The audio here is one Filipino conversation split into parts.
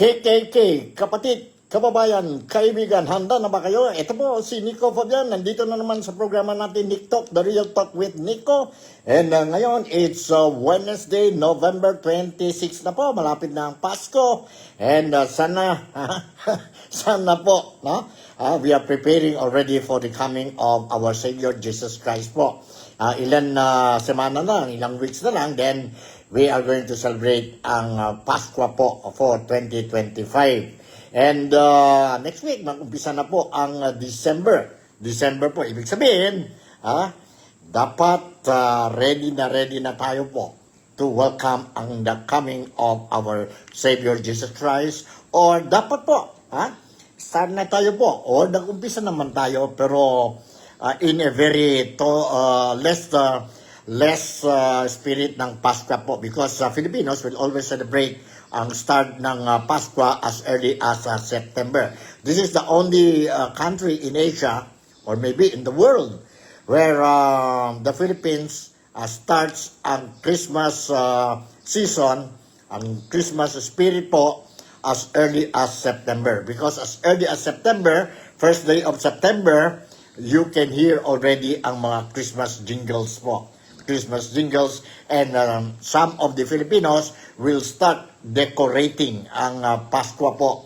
KKK, kapatid, kababayan, kaibigan, handa na ba kayo? Ito po si Nico Fabian, nandito na naman sa programa natin Nick Talk, The Real Talk with Nico. And ngayon, it's Wednesday, November 26 na po, malapit na ang Pasko. And sana po, no? We are preparing already for the coming of our Savior Jesus Christ po. Ilan semana na lang, ilang weeks na lang, then we are going to celebrate ang Pasko po for 2025. And next week, mag-umpisa na po ang December. December po, ibig sabihin, dapat ready na tayo po to welcome ang the coming of our Savior Jesus Christ. Or dapat po, start na tayo po. Or nag-umpisa naman tayo, pero in a very less spirit ng Pasko po, because Filipinos will always celebrate ang start ng Pasko as early as September. This is the only country in Asia or maybe in the world where the Philippines starts ang Christmas season, ang Christmas spirit po as early as September, because as early as September, first day of September, you can hear already ang mga Christmas jingles po. Christmas jingles, and some of the Filipinos will start decorating ang Pasko po,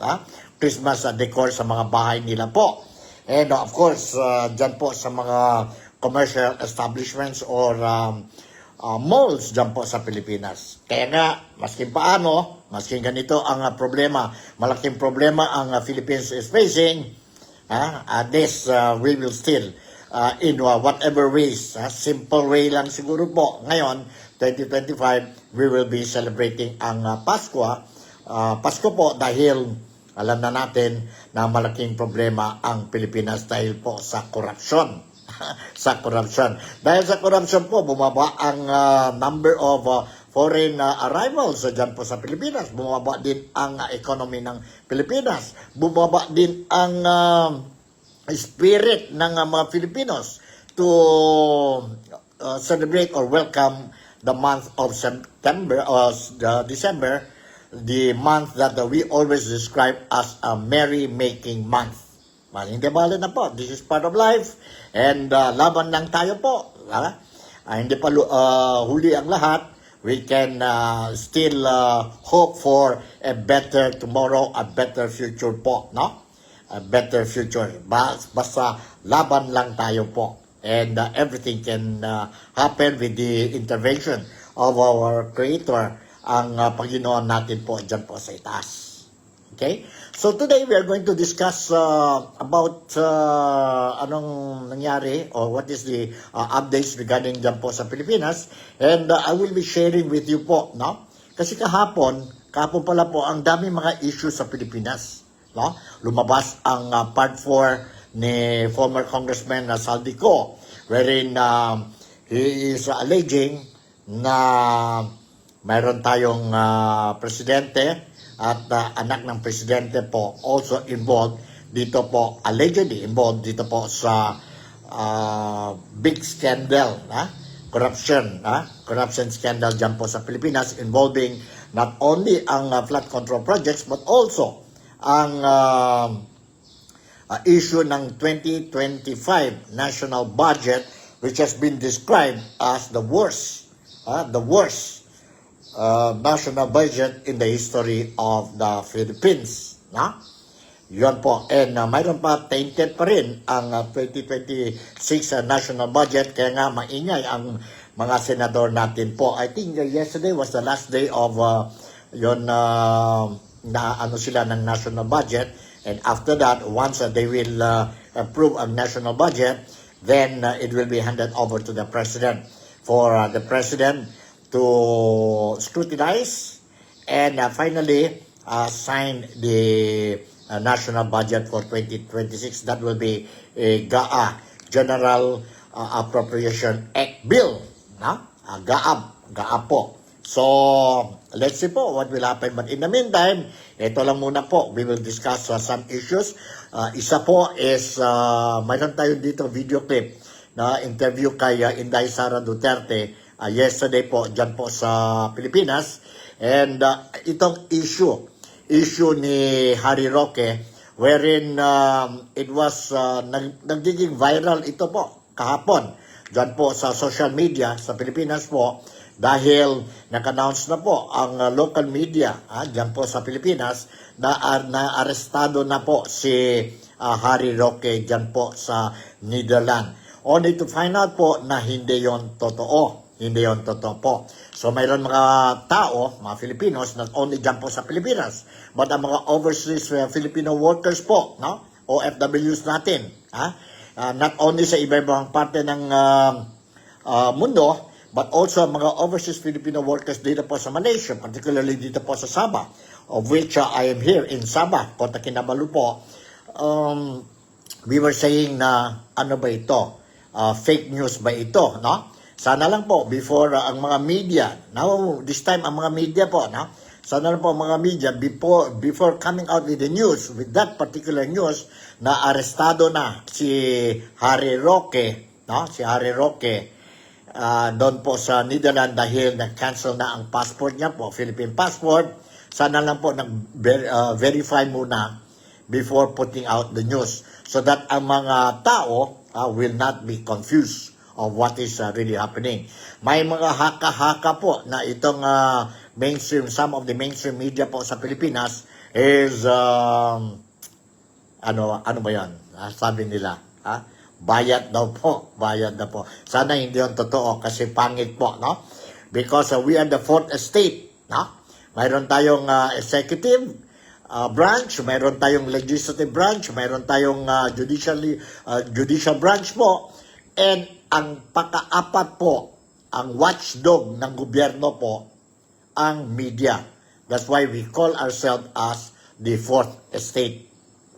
Christmas decor sa mga bahay nila po. And of course, dyan po sa mga commercial establishments or malls dyan po sa Pilipinas. Kaya nga, masking paano, masking ganito ang problema, malaking problema ang Philippines is facing, this we will still in whatever ways, simple way lang siguro po. Ngayon, 2025, we will be celebrating ang Pasko. Pasko po dahil alam na natin na malaking problema ang Pilipinas dahil po sa korupsyon. Sa korupsyon. Dahil sa korupsyon po, bumaba ang number of foreign arrivals dyan po sa Pilipinas. Bumaba din ang economy ng Pilipinas. Bumaba din ang spirit ng mga Filipinos to celebrate or welcome the month of September or December, the month that we always describe as a merry-making month. Hindi bale na po. This is part of life, and laban lang tayo po. Hindi pa huli ang lahat. We can still hope for a better tomorrow, a better future po, no? A better future. Basta laban lang tayo po. And everything can happen with the intervention of our Creator, ang Panginoon natin po dyan po sa itaas. Okay? So today we are going to discuss about anong nangyari or what is the updates regarding dyan po sa Pilipinas. And I will be sharing with you po, no? Kasi kahapon pala po, ang dami mga issues sa Pilipinas. No? Lumabas ang part 4 ni former Congressman Saldico, wherein he is alleging na mayroon tayong presidente at anak ng presidente po also involved dito po, allegedly involved dito po sa big scandal, corruption scandal dyan po sa Pilipinas, involving not only ang flood control projects but also ang issue ng 2025 national budget, which has been described as the worst national budget in the history of the Philippines. Yun po. And mayroon pa, tainted pa rin ang 2026 national budget, kaya nga maingay ang mga senador natin po. I think yesterday was the last day of na sila ng national budget, and after that, once they will approve ang national budget, then it will be handed over to the president for the president to scrutinize and finally sign the national budget for 2026. That will be a GAA, General Appropriation Act Bill, GAA po. So, let's see po what will happen. But in the meantime, ito lang muna po. We will discuss some issues. Isa po is, mayroon tayo dito video clip na interview kay Inday Sara Duterte yesterday po, dyan po sa Pilipinas. And itong issue issue ni Harry Roque wherein it was nagiging viral ito po kahapon dyan po sa social media sa Pilipinas po dahil nag-announce na po ang local media dyan po sa Pilipinas na arestado na po si Harry Roque dyan po sa Netherlands. Only to find out po na hindi yon totoo. Hindi yon totoo po. So mayroon mga tao, mga Filipinos, not only dyan po sa Pilipinas, but ang mga overseas Filipino workers po, no? OFWs natin, not only sa iba-ibang parte ng mundo, but also mga overseas Filipino workers dito po sa Malaysia, particularly dito po sa Sabah, of which I am here in Sabah, Kota Kinabalu po. We were saying na ano ba ito? Fake news ba ito, no? Sana lang po before ang mga media, now this time ang mga media po, no? Sana lang po ang mga media before coming out with the news, with that particular news na arestado na si Harry Roque, no? Si Harry Roque doon po sa Netherlands dahil na-cancel na ang passport niya po, Philippine passport. Sana lang po nag-verify muna before putting out the news so that ang mga tao will not be confused of what is really happening. May mga haka-haka po na itong mainstream, some of the mainstream media po sa Pilipinas is ano ba yan? Sabi nila, bayad daw po, bayad daw po. Sana hindi yon totoo kasi pangit po, no? Because we are the fourth estate, no? Mayroon tayong executive branch, mayroon tayong legislative branch, mayroon tayong judicial branch po, and ang paka-apat po, ang watchdog ng gobyerno po, ang media. That's why we call ourselves as the fourth estate.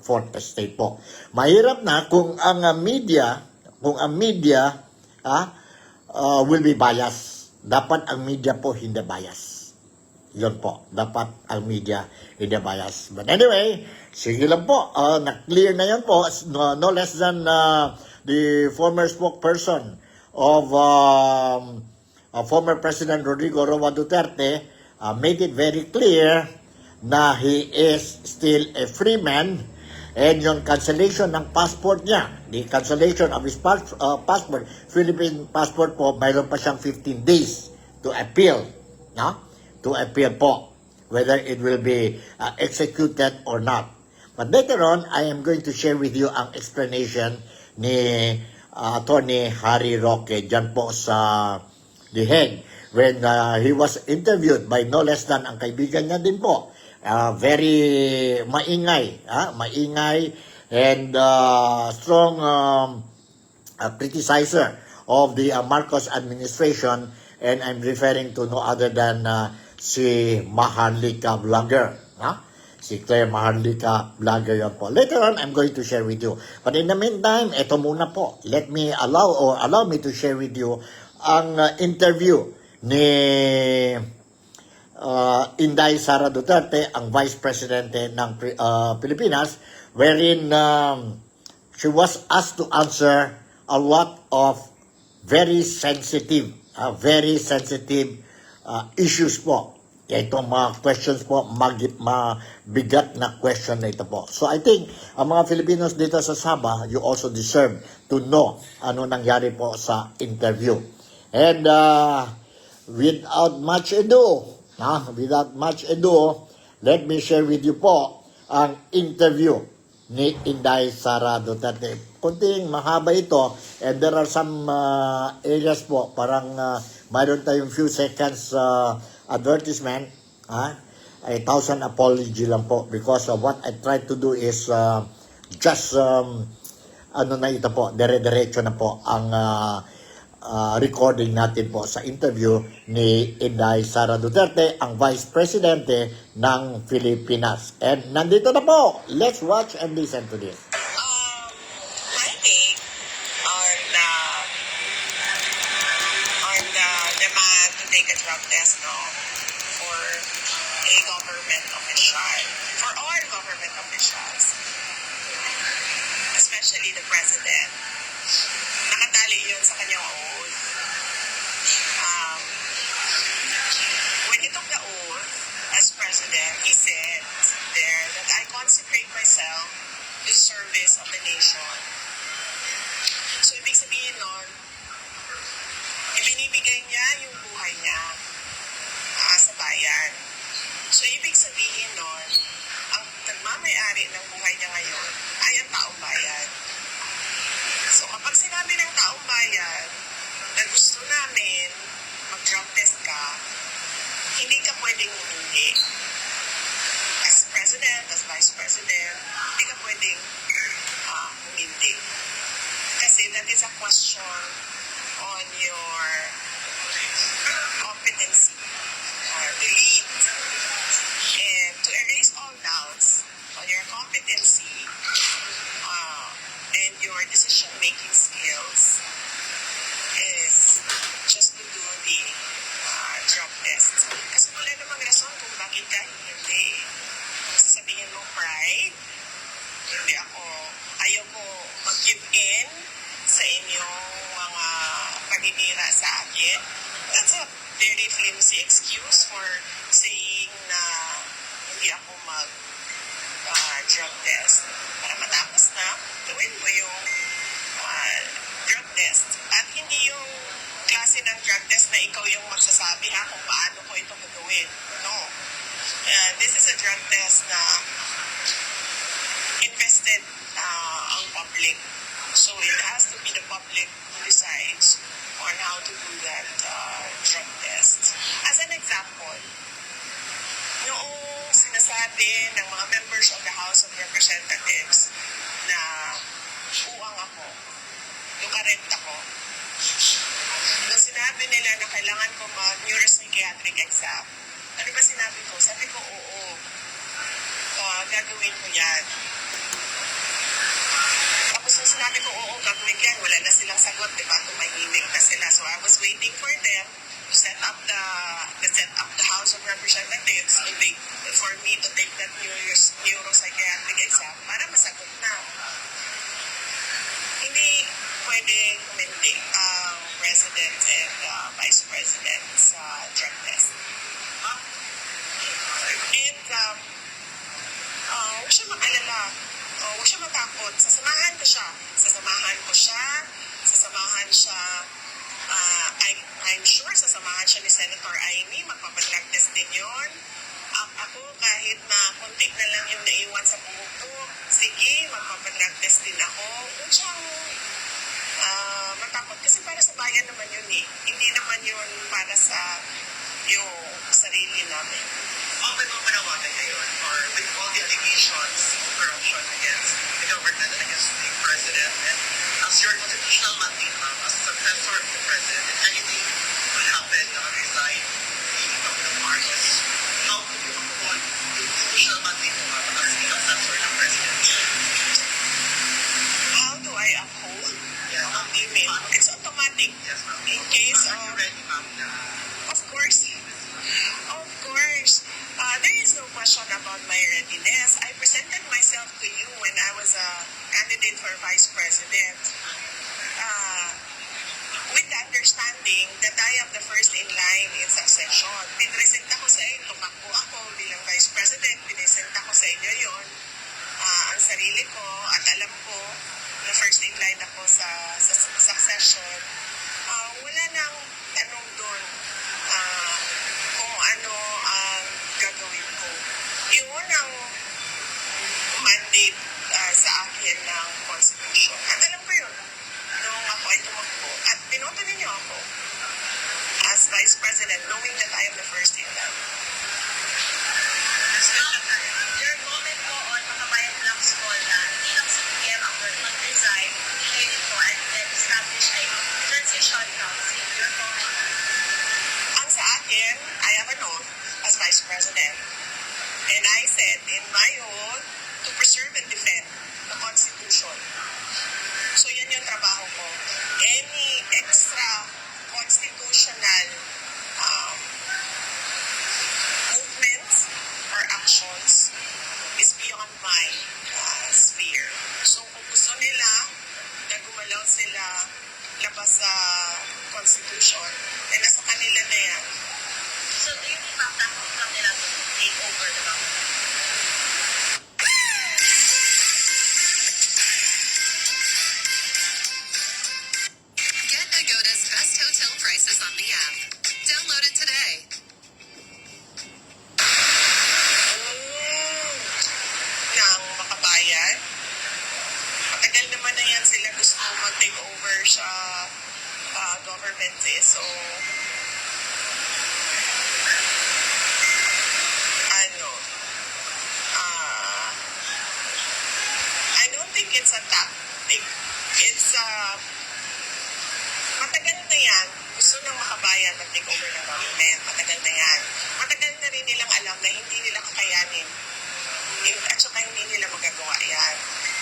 Fourth estate po. Mahirap na kung ang media will be biased. Dapat ang media po hindi biased. Yun po. Dapat ang media hindi biased. But anyway, sige lang po. Na-clear na yun po. No less than the former spokesperson of former President Rodrigo Roa Duterte made it very clear na he is still a free man and yung cancellation ng passport niya, the cancellation of his passport, Philippine passport po, mayroon pa siyang 15 days to appeal, no? To appeal po, whether it will be executed or not. But later on, I am going to share with you ang explanation ni Attorney Harry Roque dyan po sa The Hague when he was interviewed by no less than ang kaibigan niya din po, very maingay and strong criticizer of the Marcos administration, and I'm referring to no other than si Maharlika Vlogger, si Claire Maharlika Vlogger yan po. Later on, I'm going to share with you. But in the meantime, eto muna po. Allow me to share with you ang interview ni Inday Sara Duterte, ang Vice Presidente ng Pilipinas, wherein she was asked to answer a lot of very sensitive issues po. Itong mga questions po, mabigat na question na ito po. So I think, ang mga Filipinos dito sa Sabah, you also deserve to know ano nangyari po sa interview. And without much ado, let me share with you po ang interview ni Inday Sara Duterte. Kunting mahaba ito, and there are some areas po, parang mayroon tayong few seconds advertisement, 1,000 apology lang po, because what I try to do is just ito po, dire-diretso na po ang recording natin po sa interview ni Inday Sara Duterte, ang Vice Presidente ng Pilipinas. And nandito na po. Let's watch and listen to this. My take on the demand to take a drug test for a government official, for all government officials, especially the President. Nakatali yun sa kanyang oath. When he took the oath as President, he said yan. So, ibig sabihin nun, ang nagmamayari ng buhay niya ngayon ay ang taong bayan. So, kapag sinabi ng taong bayan na gusto namin mag-drug test ka, hindi ka pwedeng hindi. As president, as vice president, hindi ka pwedeng humindi. Kasi that is a question on your competency to lead. And to erase all doubts on your competency and your decision-making skills is just to do the drug test. Kasi wala namang rason kung bakit ka hindi. Sasabihin mo, pride, hindi ako, ayaw ko mag-give in sa inyong mga paninira sa akin. That's a very flimsy excuse for saying na hindi ako mag-drug test. Para matapos na, gawin mo yung drug test. At hindi yung klase ng drug test na ikaw yung magsasabi kung paano ko ito gagawin. No. This is a drug test na invested ang public. So it has to be the public who decides on how to do that drug test. As an example, noong sinasabi ng mga members of the House of Representatives na uwang ako, lukarent ako, nung sinabi nila na kailangan ko mag-neuropsychiatric exam, ano ba sinabi ko? Sabi ko, oo, gagawin ko yan. Tapos nung sinabi ko, oo, gagawin ko yan, wala na silang sagot, diba? Tumahimik na sila. So I was waiting for them to set up the House of Representatives for me to take that neuropsychiatric exam para masagot na. Hindi pwedeng humindi ang President and Vice President sa drug test. And huwag siya mag-alala. Huwag siya matakot. Sasamahan ko siya. I'm sure sasamahan siya ni Senator Amy. Magpapadrug test din yun. Ako, kahit na konti na lang yung naiwan sa buhok ko, sige, magpapadrug test din ako. Huwag siyang matakot. Kasi para sa bayan naman yun eh. Hindi naman yun para sa yung sarili namin. May mga panawagan ngayon or with all the allegations of corruption against the government and against the president, and as your constitutional mandate, as successor of the president, if anything will happen beside the Marcos, how do you uphold the constitutional mandate as the successor of the president? How do I uphold? Ang email? It's automatic. Yes, ma'am. In case Are you of... ready, ma'am? Of course. Of course. There is no question about my readiness. I presented myself to you when I was a candidate for Vice President with the understanding that I am the first in line in succession. Pinesenta ko sa inyo, tumakbo ako bilang Vice President, pinesenta ko sa inyo yun, ang sarili ko, at alam ko na first in line ako sa succession. Wala nang tanong doon kung ano ang gagawin ko. Yun ang mandate sa akin ng Constitution. At alam ko yun, nung ako ay tumakbo. At binoto ninyo ako as Vice President, knowing that I am the first in line. Your comment po on mga bayan black school na hindi lang si PM ang mag-resign, pwede po and then establish a transition council. Your comment? Ang sa akin, I have an oath as Vice President. And I said in my oath to preserve and defend the Constitution. So yan yung trabaho ko. Any extra constitutional movements or actions is beyond my sphere. So kung gusto nila na gumalaw sila labas sa Constitution, eh nasa kanila na yan. So do you think takot lang nila to take over the government? Get Agoda's best hotel prices on the app. Download it today. siya government eh. So, ano, I don't think it's a tactic. It's matagal na yan. Gusto ng makabayan mag-take over ng government. Matagal na yan. Matagal na rin nilang alam na hindi nila kakayanin. At saka hindi nila magagawa yan.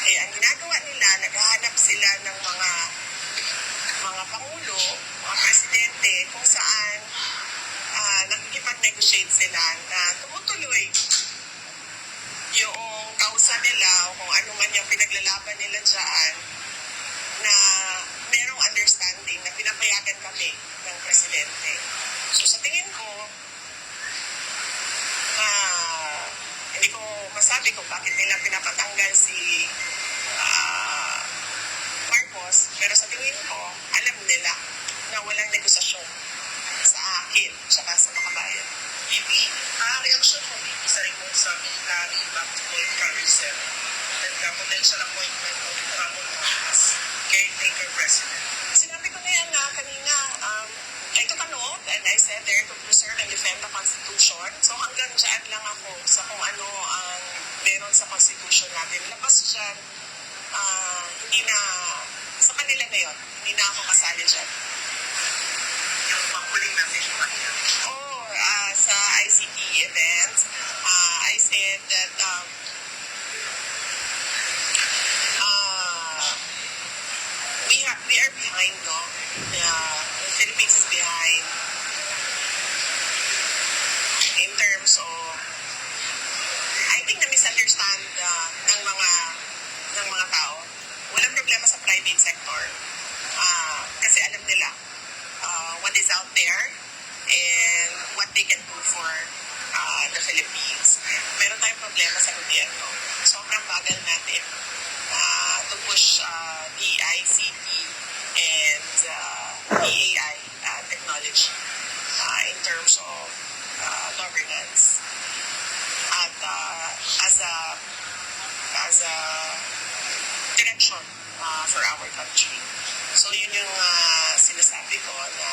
Eh, ang ginagawa nila, naghahanap sila ng mga pangulo, mga presidente, kung saan nakikipag-negotiate sila na tumutuloy yung kausa nila o kung ano man yung pinaglalaban nila dyan na merong understanding na pinapayagan kami ng presidente. So sa tingin ko, hindi ko masabi kung bakit nila pinapatanggal si Marcos, pero sa tingin ko, alam nila na walang negosasyon sa akin tsaka sa makabayan. Maybe, reaction mo, maybe sa rin mo sa military backbone carousel and the potential appointment of Ramon as caretaker president. Sinabi ko na yan na kanina, I took a note and I said there to preserve and defend the Constitution. So hanggang dyan lang ako sa kung ano ang meron sa Constitution natin. Labas dyan, hindi na, sa kanila na yun, hindi na ako kasali dyan. Yung panghuling message mo kanina. Sa ICT event, I said that we are behind, no? The Philippines is behind in terms of, I think na misunderstand ng mga tao. Walang problema sa private sector. Kasi alam nila what is out there and what they can do for the Philippines. Meron tayong problema sa gobyerno. Sobrang bagal natin to push the ICT and the AI technology in terms of governance. At as a direction for our country. So yun yung sinasabi ko na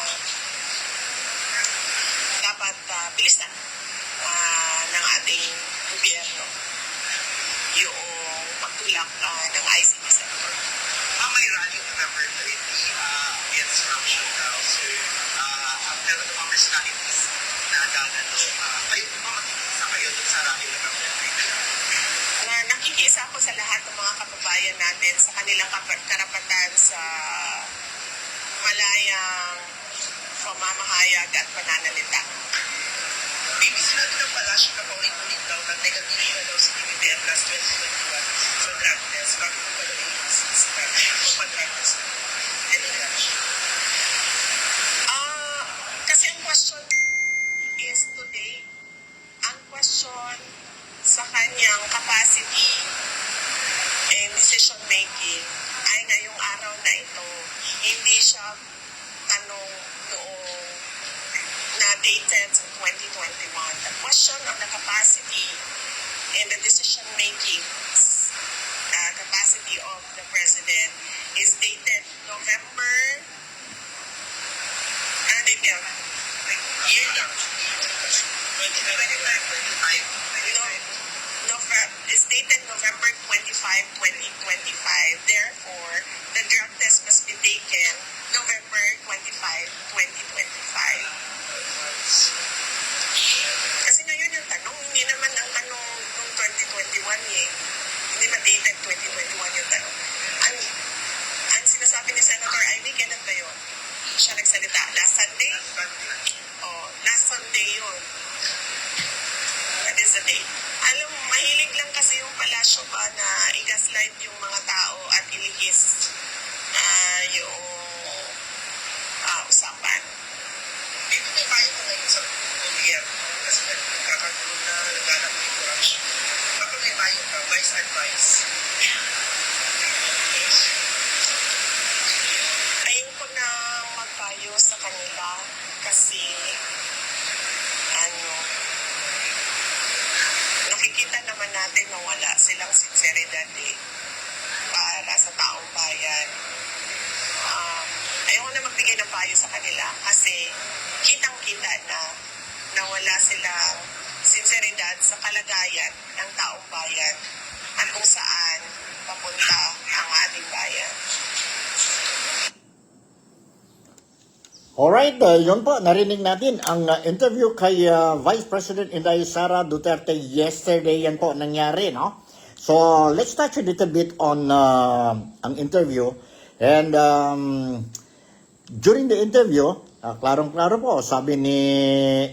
dapat bilisan ng ating gobyerno yung pagtulak ng ICT sector. May rally on November 30 against corruption daw. So, pero the personalities na gagano, kayo po ba makikisa kayo dun sa rally on November 30? Na nakikisa ako sa lahat ng mga kababayan natin sa kanilang karapatan sa malayang pamamahayag at pananalita. Maybe sinabi ng palasyo na paulit-ulit daw na negative na daw si BBM last 2021 sa drug test bago ko pala yung magpa-drug test. Any reaction? Kasi ang question is today, ang question sa kanyang capacity and decision making ay ngayong araw na ito. Hindi siya tanong noong na dated sa 2021. The question of the capacity and the decision making capacity of the president is dated November. Ano date yun? Year lang. 2025. Is dated November 25, 2025. Therefore, the drug test must be taken November 25, 2025. Kasi ngayon yung tanong, hindi naman ang tanong noong 2021 eh. Hindi ba dated 2021 yung tanong? Ang sinasabi ni Senator Ivy, kailan ba yun? Siya nagsalita. Last Sunday? Last Sunday yun. That is the date. Alam mo, mahilig lang kasi yung palasyo ba na i-gaslight yung mga tao at ilihis yung usapan. Dito may payo ko ngayon sa gobyerno kasi nagkakagulo na naghanap ng corruption. Baka may payo ka, vice advice. Ayoko na magpayo sa kanila kasi nakikita naman natin na wala silang sinseridad para sa taong bayan. Ayoko na magbigay ng payo sa kanila kasi kitang-kita na nawala silang sinseridad sa kalagayan ng taong bayan at kung saan papunta ang ating bayan. Alright, yun po, narinig natin ang interview kay Vice President Inday Sara Duterte yesterday. Yan po nangyari, no? So, let's touch a little bit on ang interview. And during the interview, klarong-klaro po, sabi ni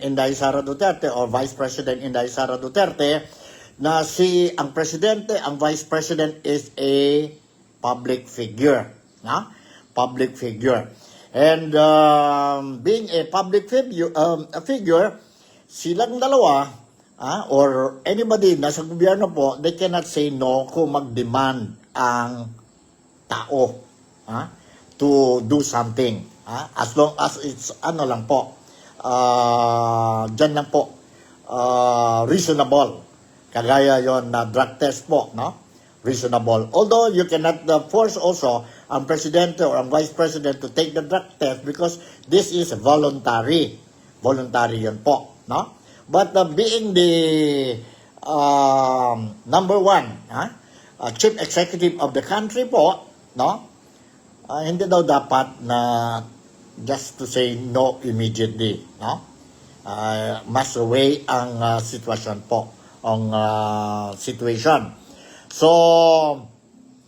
Inday Sara Duterte or Vice President Inday Sara Duterte na ang presidente, ang Vice President is a public figure. Na? Public figure. And being a public figure, silang dalawa, or anybody na sa gobyerno po, they cannot say no kung mag-demand ang tao to do something. As long as it's lang po, dyan lang po, reasonable. Kagaya yon na drug test po, no? Reasonable. Although you cannot force also ang presidente or ang vice president to take the drug test because this is voluntary. Voluntary yun po, no? But being the number one, chief executive of the country po, no? Hindi daw dapat na just to say no immediately, no? Mas away ang sitwasyon po, ang situation. So,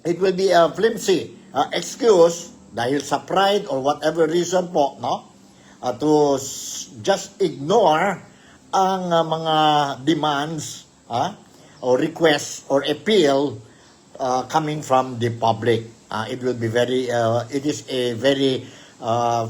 it will be a flimsy excuse dahil sa pride or whatever reason po, no? To just ignore ang mga demands or requests or appeal coming from the public. It will be it is a very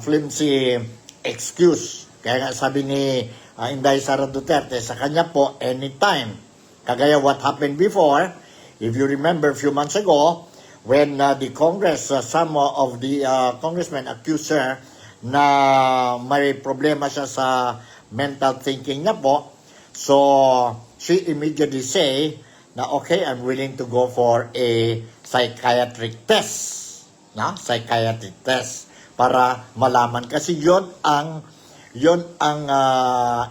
flimsy excuse. Kaya nga sabi ni Inday Sara Duterte sa kanya po, anytime. Kagaya what happened before, if you remember a few months ago, when the Congress, some of the congressmen accused her na may problema siya sa mental thinking niya po. So, she immediately say na okay, I'm willing to go for a psychiatric test. Psychiatric test. Para malaman. Kasi yon ang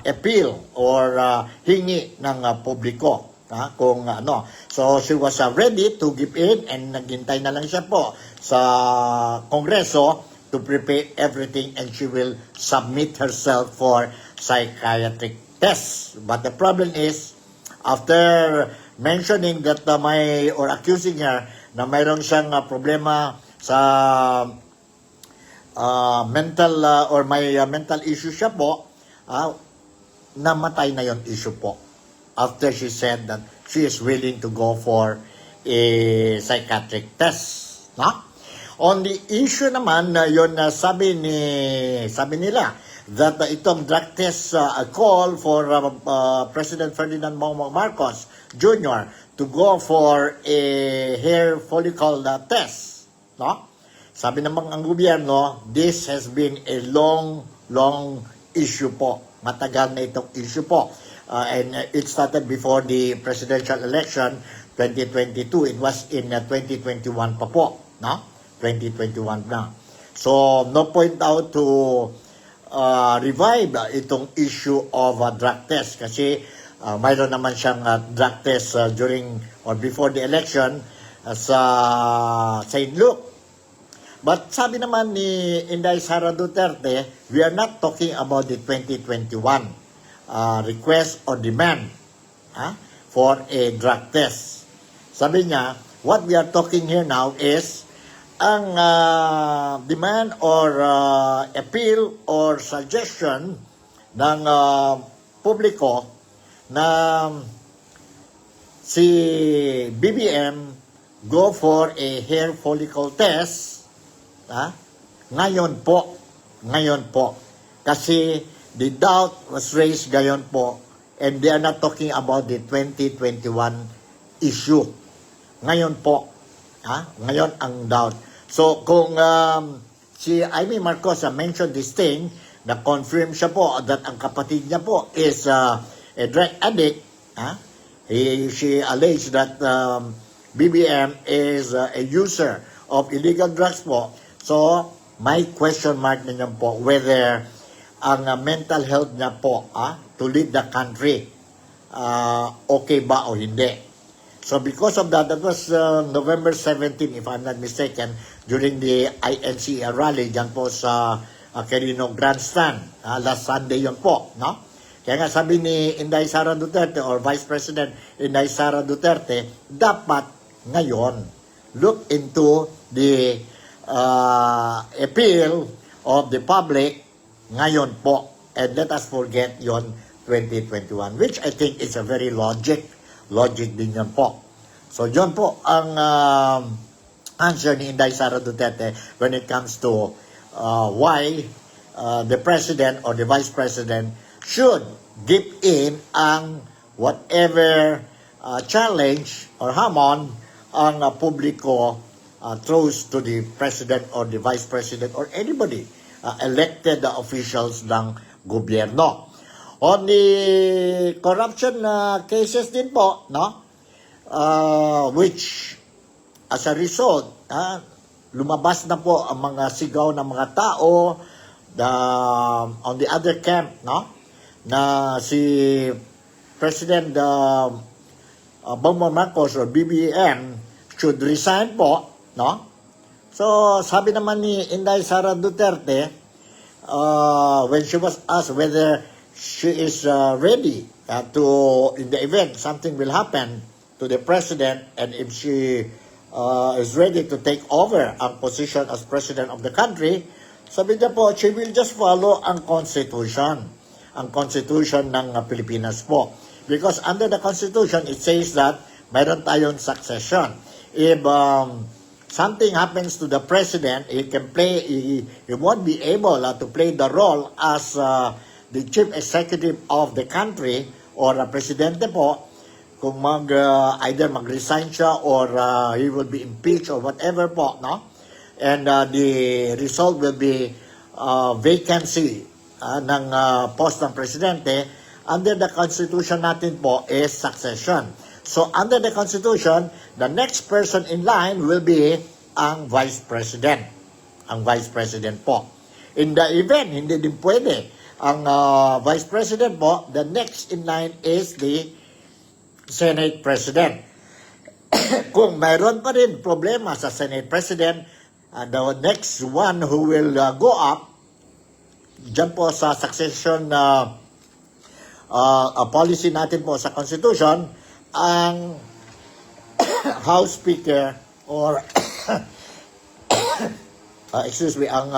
appeal or hingi ng publiko. Kung ano. So, she was ready to give in and naghintay na lang siya po sa Kongreso to prepare everything and she will submit herself for psychiatric tests. But the problem is, after mentioning that or accusing her na mayroon siyang problema sa mental or may mental issue siya po, namatay na yon issue po. After she said that she is willing to go for a psychiatric test. On the issue naman, yun sabi nila that itong drug test call for President Ferdinand Bongbong Marcos Jr. to go for a hair follicle test. Sabi naman ang gobyerno, this has been a long issue po. Matagal na itong issue po. And it started before the presidential election 2022. It was in 2021 pa po, 2021 na. So no point out to revive itong issue of drug test kasi mayroon naman siyang drug test during or before the election sa St. Luke. But sabi naman ni Inday Sara Duterte, we are not talking about the 2021 request or demand for a drug test. Sabi niya, what we are talking here now is ang demand or appeal or suggestion ng publiko na si BBM go for a hair follicle test ngayon po kasi the doubt was raised ngayon po and they are not talking about the 2021 issue. Ngayon po. Ngayon ang doubt. So kung si Amy Marcos mentioned this thing, na-confirm siya po that ang kapatid niya po is a drug addict. She alleged that BBM is a user of illegal drugs po. So may question mark na niyan po whether ang mental health niya po to lead the country okay ba o hindi. So because of that, that was November 17, if I'm not mistaken, during the INC rally dyan po sa Quirino Grandstand. Last Sunday yun po, no? Kaya nga sabi ni Inday Sara Duterte or Vice President Inday Sara Duterte, dapat ngayon look into the appeal of the public ngayon po. And let us forget yon 2021, which I think is a very logic din yan po. So yon po ang answer ni Inday Sara Duterte when it comes to why the President or the Vice President should give in ang whatever challenge or hamon ang publiko throws to the President or the Vice President or anybody elected officials ng gobyerno. On the corruption cases din po, no? Which as a result, lumabas na po ang mga sigaw ng mga tao on the other camp, no? Na si President Bongbong Marcos or BBM should resign po, no? So, sabi naman ni Inday Sara Duterte, when she was asked whether she is ready to, in the event something will happen to the president, and if she is ready to take over ang position as president of the country, sabi niya po, she will just follow ang constitution ng Pilipinas po. Because under the constitution, it says that mayroon tayong succession. If something happens to the president, he won't be able to play the role as the chief executive of the country or presidente po, kung either mag-resign siya or he will be impeached or whatever po, no? And the result will be vacancy ng post ng presidente. Under the constitution natin po is succession. So under the constitution, the next person in line will be ang vice president. Ang vice president po. In the event, hindi din pwede ang vice president po, the next in line is the Senate President. Kung mayroon pa rin problema sa Senate President, the next one who will go up, dyan po sa succession policy natin po sa Constitution, ang House Speaker or ang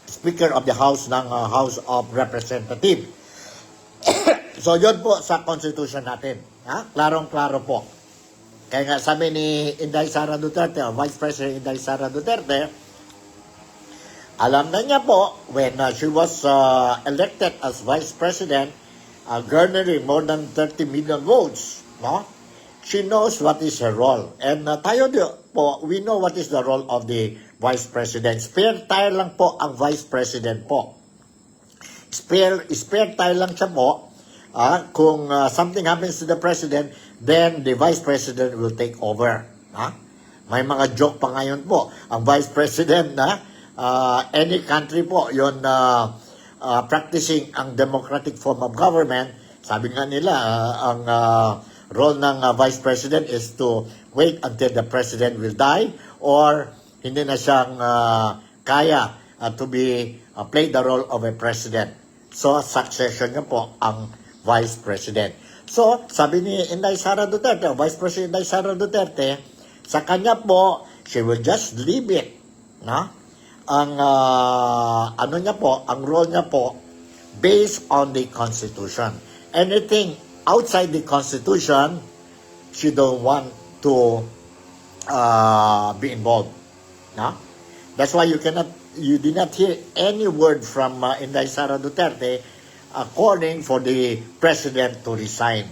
Speaker of the House ng House of Representatives. So, yun po sa Constitution natin. Klarong-klaro po. Kaya nga sabi ni Inday Sara Duterte, o Vice President Inday Sara Duterte, alam na niya po when she was elected as Vice President, garnering more than 30 million votes, no? She knows what is her role. And tayo po, we know what is the role of the Vice President. Spare tire lang po ang Vice President po. Spare tire lang siya po. Kung something happens to the President, then the Vice President will take over. May mga joke pa ngayon po. Ang Vice President na any country po, yon practicing ang democratic form of government, sabi nga nila, ang role ng Vice President is to wait until the President will die or hindi na siyang kaya to play the role of a President. So, succession niya po ang Vice President. So, sabi ni Inday Sara Duterte, Vice President Inday Sara Duterte, sa kanya po, she will just leave it. Ang niya po, ang role niya po, based on the Constitution. Anything outside the Constitution, she don't want to be involved. That's why you did not hear any word from Inday Sara Duterte calling for the President to resign.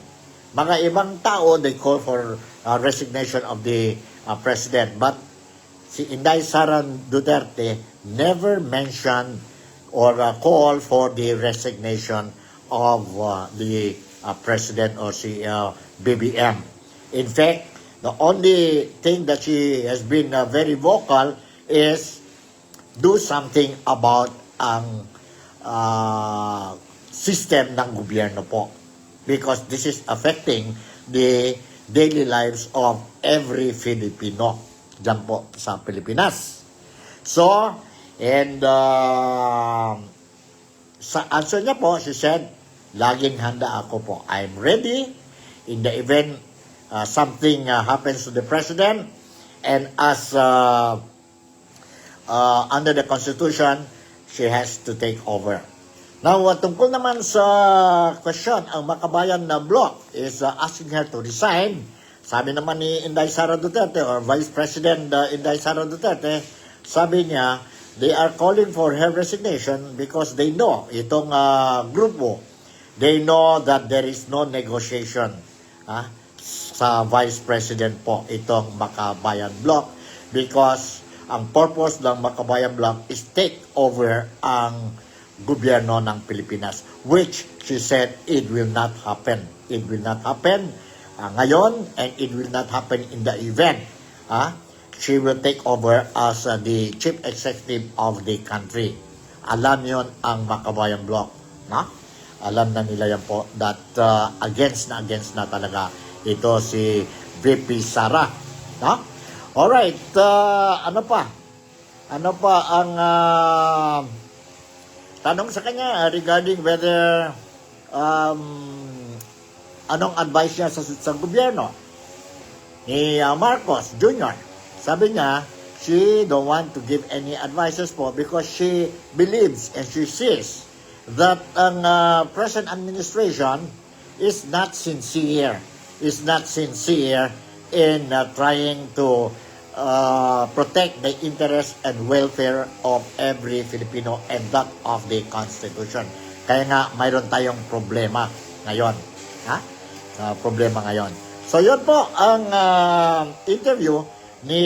Mga ibang tao, they call for resignation of the President. But si Inday Sara Duterte never mentioned or call for the resignation of the President or si BBM. In fact, the only thing that she has been very vocal is do something about ang system ng gobyerno po. Because this is affecting the daily lives of every Filipino dyan po sa Pilipinas. So, and sa answer niya po, she said, laging handa ako po. I'm ready in the event something happens to the president, and as under the Constitution, she has to take over. Now, tungkol naman sa question, ang Makabayan na bloc is asking her to resign. Sabi naman ni Inday Sara Duterte or Vice President Inday Sara Duterte, sabi niya, they are calling for her resignation because they know, itong grupo, they know that there is no negotiation sa Vice President po, itong Makabayan bloc, because ang purpose ng Makabayan bloc is take over ang gobyerno ng Pilipinas, which she said it will not happen. It will not happen ngayon, and it will not happen in the event she will take over as the chief executive of the country. Alam yon ang Makabayan bloc. Alam na nila yan po that against na talaga ito si VP Sara. Alright, ano pa? Ano pa ang tanong sa kanya regarding whether anong advice niya sa gobyerno ni Marcos Jr. Sabi niya, she don't want to give any advices po because she believes and she sees that ang present administration is not sincere in trying to protect the interest and welfare of every Filipino and that of the Constitution. Kaya nga, mayroon tayong problema ngayon. Problema ngayon. So, yun po ang interview ni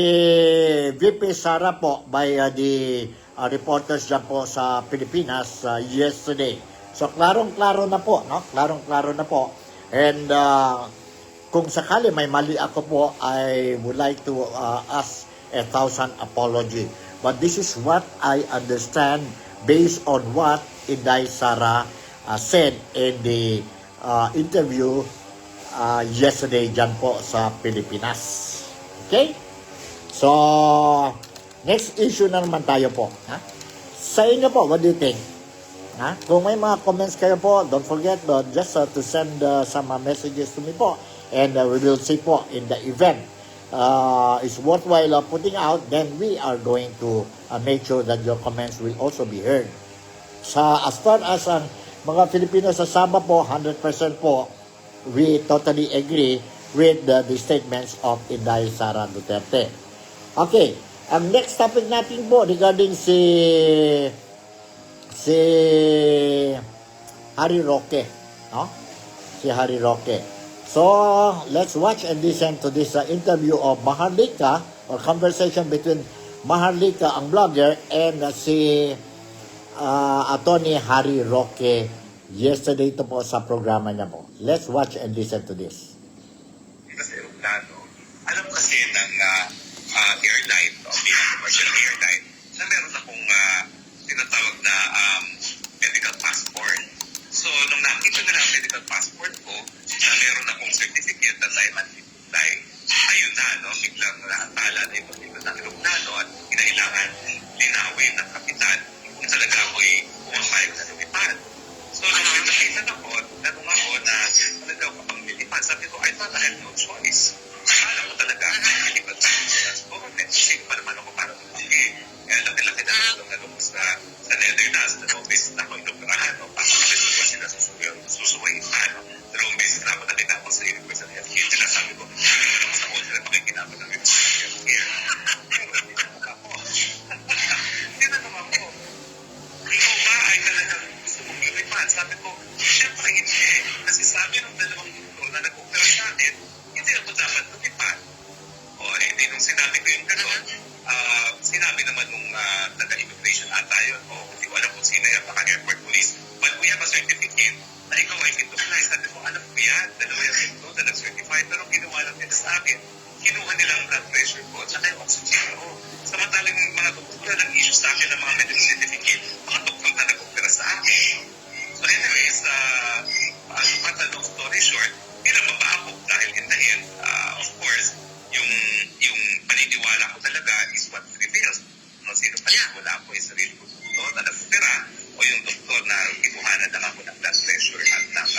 VP Sara po by the reporters dyan po sa Pilipinas yesterday. So, klarong-klaro na po, no? Klarong-klaro na po. And kung sakali may mali ako po, I would like to ask 1,000 apology. But this is what I understand based on what Inday Sara said in the interview yesterday dyan po sa Pilipinas. Okay? So, next issue na naman tayo po. Sa inyo po, what do you think? Kung may mga comments kayo po, don't forget just to send some messages to me po. And we will see po in the event is worthwhile putting out, then we are going to make sure that your comments will also be heard. As far as ang mga Filipino sa Sabah po, 100% po, we totally agree with the statements of Inday Sara Duterte. Okay, ang next topic natin po regarding si Harry Roque, no? Si Harry Roque. So, let's watch and listen to this interview of Maharlika or conversation between Maharlika, ang blogger, and si Attorney Harry Roque yesterday ito po sa programa niya po. Let's watch and listen to this. Kasi alam kasi ng airline, bilang commercial airline, na meron akong tinatawag na medical passport. So, nung nakita nila ang medical passport ko, na meron akong certificate that I'm unfit, ayun na, no? Biglang naantala na ito dito ng aeroplano at kinailangan linawin ng kapitan kung talaga ako'y pumapayag na lumipad. So, nung nakita ako, tanong ako na talaga ako pang lilipad. Sabi ko, I thought I had no choice. Akala ko talaga lilipad sa government. Kasi pa naman ako para lumaki. Kaya laki-laki na nalubos sa Netherlands. Dalawang beses na ako inoperahan. Pakakapit ko sila susuwayin pa. Dalawang beses na ako nalinapos sa Universal Healthcare. Kaya sabi ko, hindi mo naman sa kontra pakikinapan ng Universal Healthcare. Pero hindi na naman ako. Hindi na naman ako. Ikaw ba ay talagang gusto mong lumipad? Sabi ko, syempre hindi. Kasi sabi ng dalawang doktor na nag-opera sa akin, hindi ako dapat lumipad. O, hindi nung sinabi ko yung gano'n, sinabi naman nung taga-immigration ata yun, hindi ko alam kung sino yan, baka airport police, but we have a certificate na ikaw ay fit to fly. Sabi ko, alam ko yan, dalawa yung ito na nag-certify, pero ginawa lang nila sa akin. kinuha nilang blood pressure ko at saka yung oxygen ko. Samantalang yung mga doktor na nag-issue sa akin ng mga medical certificate, mga doktor na nag-opera sa akin. So anyways, cut a long story short, hindi na mapaabot dahil in the end, of course, yung paniniwala ko talaga is what prevails. No, sino paniniwala ko is sarili ko doktor na nag-opera o yung doktor na kinuhanan lang ako ng blood pressure at ng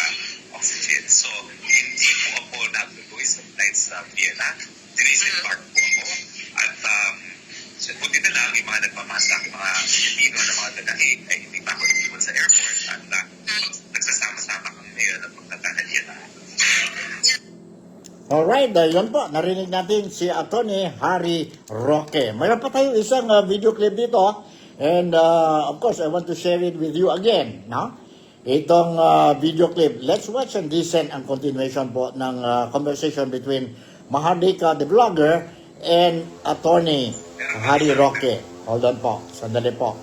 oxygen. So, hindi po ako natuloy sa flight sa Vienna. Dinesembark po ako. At buti na lang yung mga nagpamasak, yung mga Pilipino na mga tagahig ay hindi pa ako nagpunta sa airport at nagsasama-sama kami ngayon at magtatahalian na. Alright, yun po, narinig natin si Atty. Harry Roque. Mayroon pa tayo isang video clip dito and of course, I want to share it with you again. No? Itong video clip, let's watch and listen ang continuation po ng conversation between Mahardika the vlogger and Atty. Harry Roque. Hold on po, sandali po.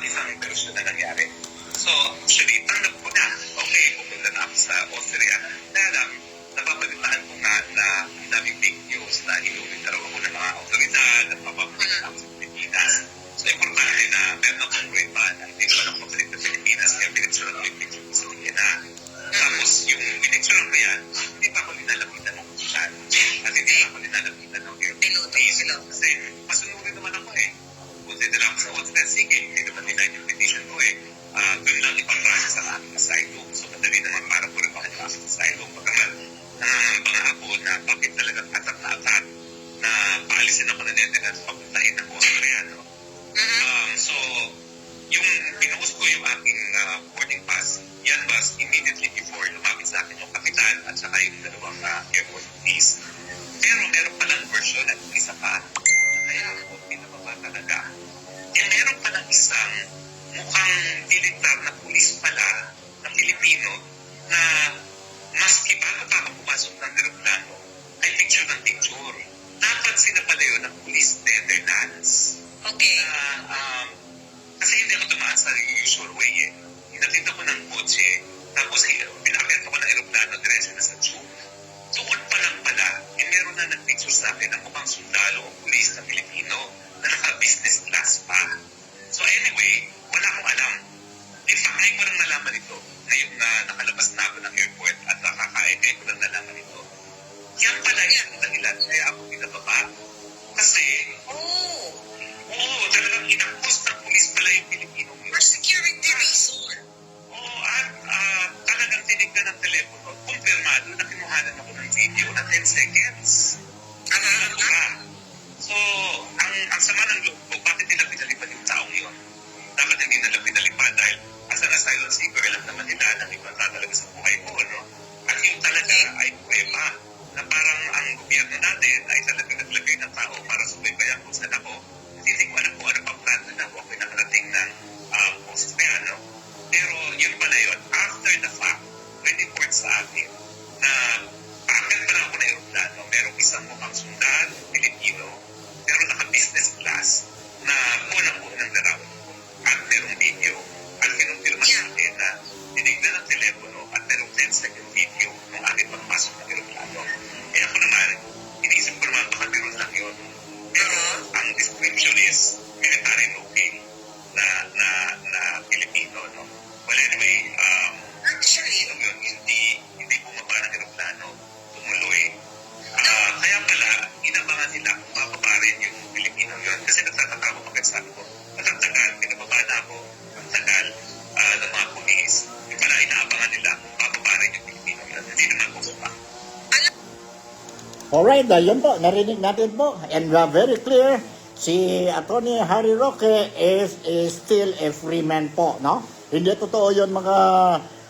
Isang version na nangyari. So, actually, tanggap ko na, okay, pupunta na ako sa Austria. Kaya lang, napapalitaan ko nga na ang daming fake news na inuwin na raw ako ng mga autoridad at papapalitan ako sa Pilipinas. So, importante na meron akong prueba na hindi ko lang papalit sa Pilipinas kaya pinitsuran ko yung picture ko sa Vienna. Tapos, yung pinitsuran ko yan, hindi pa ako linalapitan ng kusan. At hindi pa ako linalapitan ng airport. Kasi, masunurin naman ako eh. Punta nila ako sa Austria, sige, hindi naman nila yung petition ko eh. Doon lang ipag-process ang aking asylum. So, madali naman para po rin ako ng asylum. Pagkaman, nangangamba ako na bakit talagang atat na atat na paalisin ako na Netherlands papuntahin ng Austria, no? So, yung pinost ko yung aking boarding pass, yan was immediately before lumapit sa akin yung kapitan at saka yung dalawang airport police. Pero meron palang version at isa pa, kaya ako pinababa talaga. Meron palang isang mukhang militar na pulis pala na Pilipino na maski bago pa ako pumasok ng aeroplano ay picture ng picture. Napansin na pala yun ng police Netherlands. Okay. Kasi hindi ako tumaan sa usual way eh. Hinatid ako ng kotse, tapos pinakit ako ng aeroplano diretso na sa tube. Doon pa lang pala, meron na nag-picture sa akin ng mukhang sundalo o pulis na Pilipino na naka-business class pa. So anyway, wala akong alam. In fact, ngayon ko lang nalaman ito. Ngayon na nakalabas na ako ng airport at nakakain, ngayon ko lang nalaman ito. Yan pala yan ang dahilan kaya ako pinababa. Kasi, talagang inakos ng pulis pala yung Pilipino. For security reason. Oo, at talagang tinignan ng telepono. Kumpirmado na kinuhanan ako ng video na 10 seconds. So, ang sama ng loob ko, bakit nila pinalipad yung taong yun? Dapat hindi nila pinalipad dahil as an asylum seeker, alam naman nila na may banta talaga sa buhay ko, no? At yung talaga ay prueba na parang ang gobyerno natin ay talaga naglagay ng tao para subaybayan kung saan ako. Hindi ko alam kung ano pang plan na ako ako'y nakarating ng Austria, no? Pero yun pala yun, after the fact, report sa akin na bakit pala ako na aeroplano, merong isang mukhang sundan, Pilipino, pero naka-business class na unang-unang larawan ko at merong video at kinumpirma sa akin na tinignan ng telepono at merong 10-second video ng aking pagpasok ng aeroplano. Kaya ako naman, iniisip ko naman baka meron lang yun. Pero ang description is military looking na Pilipino, no? Well, anyway, Actually, yun, hindi bumaba ng aeroplano, tumuloy. Kaya pala, inabangan nila kung mababa rin yung Pilipino yun. Kasi nagtataka ako pagkasabi ko, ang tagal, pinababa na ako, ang tagal ng mga pulis. Yung pala, inaabangan nila kung mababa rin yung Pilipino yun. Hindi naman bumaba. Alright, yun po, narinig natin po. And very clear, si Atty. Harry Roque is still a free man po, no? Hindi totoo yun mga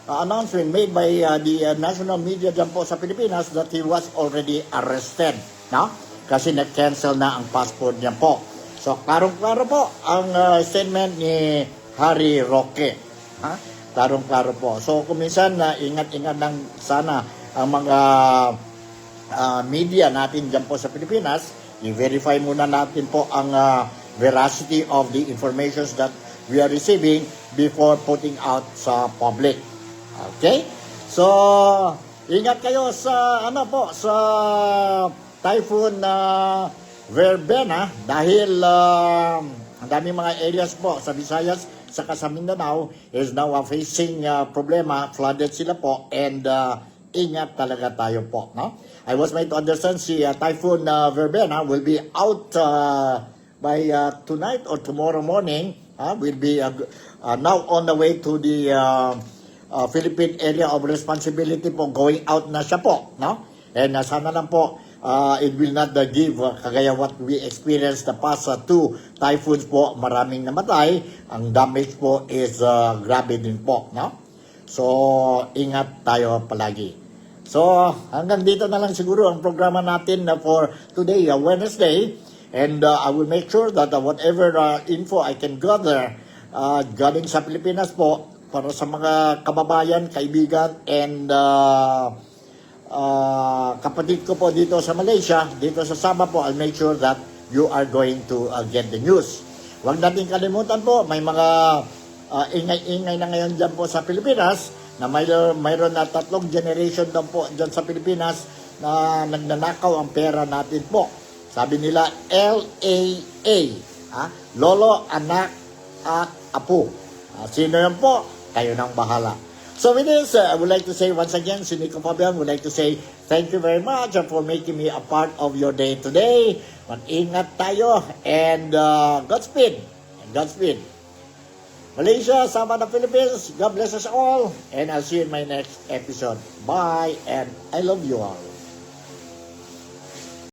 announcement made by the national media dyan po sa Pilipinas that he was already arrested, no? Kasi nag-cancel na ang passport niya po. So, klarong-klaro po ang statement ni Harry Roque. Ha? Klarong-klaro po. So, kung minsan, ingat-ingat lang sana ang mga media natin dyan po sa Pilipinas, i-verify muna natin po ang veracity of the informations that we are receiving before putting out sa public. Okay? So, Ingat kayo sa sa Typhoon Verbena dahil ang daming mga areas po sa Visayas saka sa Mindanao is now facing problema, flooded sila po, and ingat talaga tayo po, no? I was made to understand si Typhoon Verbena will be out by tonight or tomorrow morning. Will be now on the way to the Philippine area of responsibility po, going out na siya po, no? And sana lang po it will not give kagaya what we experienced the past two typhoons po, maraming namatay. Ang damage po is grabe din po, no? So ingat tayo palagi. So hanggang dito na lang siguro ang programa natin for today, Wednesday, and I will make sure that whatever info I can gather galing sa Pilipinas po para sa mga kababayan, kaibigan, and kapatid ko po dito sa Malaysia, dito sa Sabah po, I'll make sure that you are going to get the news. Huwag natin kalimutan po, may mga ingay-ingay na ngayon dyan po sa Pilipinas, na mayroon na 3 generation daw po dyan sa Pilipinas na nagnanakaw ang pera natin po. Sabi nila, LAA, Lolo, Anak, at Apo. Sino yan po? Kayo nang bahala. So with this, I would like to say once again, si Nico Fabian would like to say thank you very much for making me a part of your day today. Mag-ingat tayo, and Godspeed. Godspeed. Malaysia, sama ng Philippines, God bless us all, and I'll see you in my next episode. Bye, and I love you all.